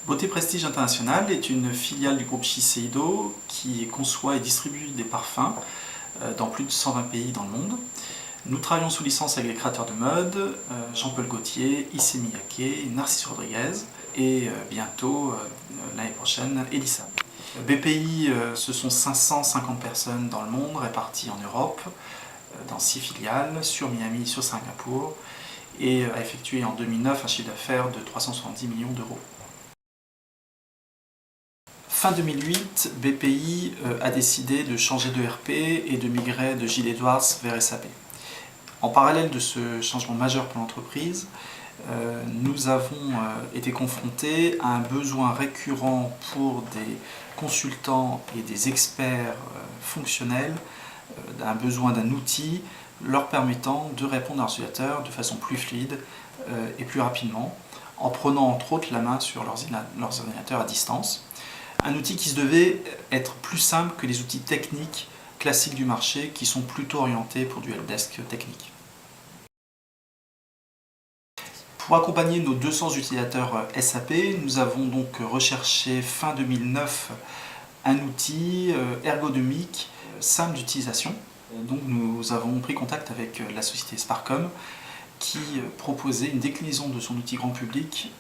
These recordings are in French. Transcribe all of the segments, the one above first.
Beauté Prestige International est une filiale du groupe Shiseido qui conçoit et distribue des parfums dans plus de 120 pays dans le monde. Nous travaillons sous licence avec les créateurs de mode, Jean-Paul Gaultier, Issey Miyake, Narcisse Rodriguez et bientôt, l'année prochaine, Elisa. BPI, ce sont 550 personnes dans le monde, réparties en Europe, dans 6 filiales, sur Miami, sur Singapour, et a effectué en 2009 un chiffre d'affaires de 370 millions d'euros. Fin 2008, BPI a décidé de changer d'ERP et de migrer de Gilles Edwards vers SAP. En parallèle de ce changement majeur pour l'entreprise, nous avons été confrontés à un besoin récurrent pour des consultants et des experts fonctionnels, un besoin d'un outil leur permettant de répondre à leurs utilisateurs de façon plus fluide et plus rapidement, en prenant entre autres la main sur leurs ordinateurs à distance. Un outil qui se devait être plus simple que les outils techniques classiques du marché qui sont plutôt orientés pour du helpdesk technique. Pour accompagner nos 200 utilisateurs SAP, nous avons donc recherché fin 2009 un outil ergonomique simple d'utilisation. Donc nous avons pris contact avec la société Sparcom qui proposait une déclinaison de son outil grand public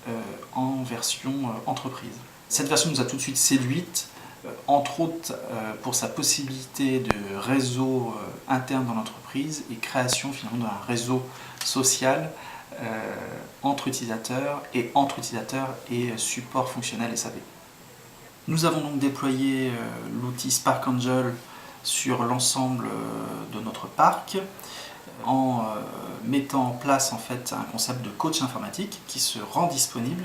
en version entreprise. Cette version nous a tout de suite séduite, entre autres pour sa possibilité de réseau interne dans l'entreprise et création finalement d'un réseau social entre utilisateurs et support fonctionnel SAP. Nous avons donc déployé l'outil Spark Angel sur l'ensemble de notre parc en mettant en place en fait un concept de coach informatique qui se rend disponible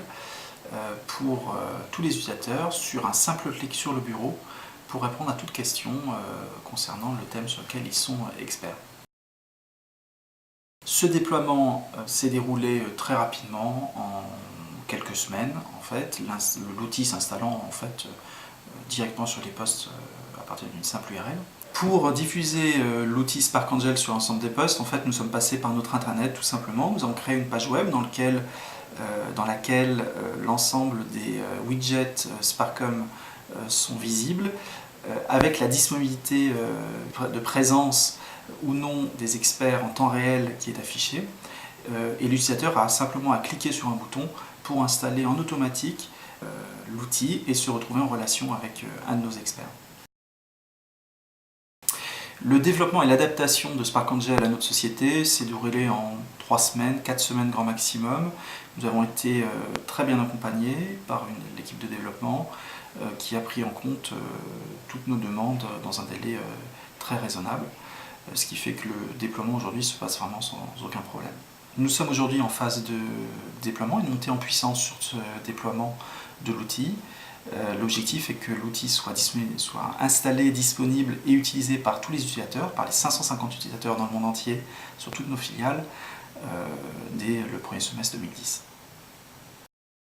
pour tous les utilisateurs sur un simple clic sur le bureau pour répondre à toute question concernant le thème sur lequel ils sont experts. Ce déploiement s'est déroulé très rapidement, en quelques semaines en fait, l'outil s'installant en fait directement sur les postes à partir d'une simple URL. Pour diffuser l'outil Spark Angel sur l'ensemble des postes, en fait, nous sommes passés par notre intranet tout simplement. Nous avons créé une page web dans laquelle l'ensemble des widgets Sparcom sont visibles, avec la disponibilité de présence ou non des experts en temps réel qui est affichée. Et l'utilisateur a simplement à cliquer sur un bouton pour installer en automatique l'outil et se retrouver en relation avec un de nos experts. Le développement et l'adaptation de Spark Angel à notre société s'est déroulé en 3 semaines, 4 semaines grand maximum. Nous avons été très bien accompagnés par l'équipe de développement qui a pris en compte toutes nos demandes dans un délai très raisonnable, ce qui fait que le déploiement aujourd'hui se passe vraiment sans aucun problème. Nous sommes aujourd'hui en phase de déploiement, une montée en puissance sur ce déploiement de l'outil. L'objectif est que l'outil soit installé, disponible et utilisé par tous les utilisateurs, par les 550 utilisateurs dans le monde entier, sur toutes nos filiales, dès le premier semestre 2010.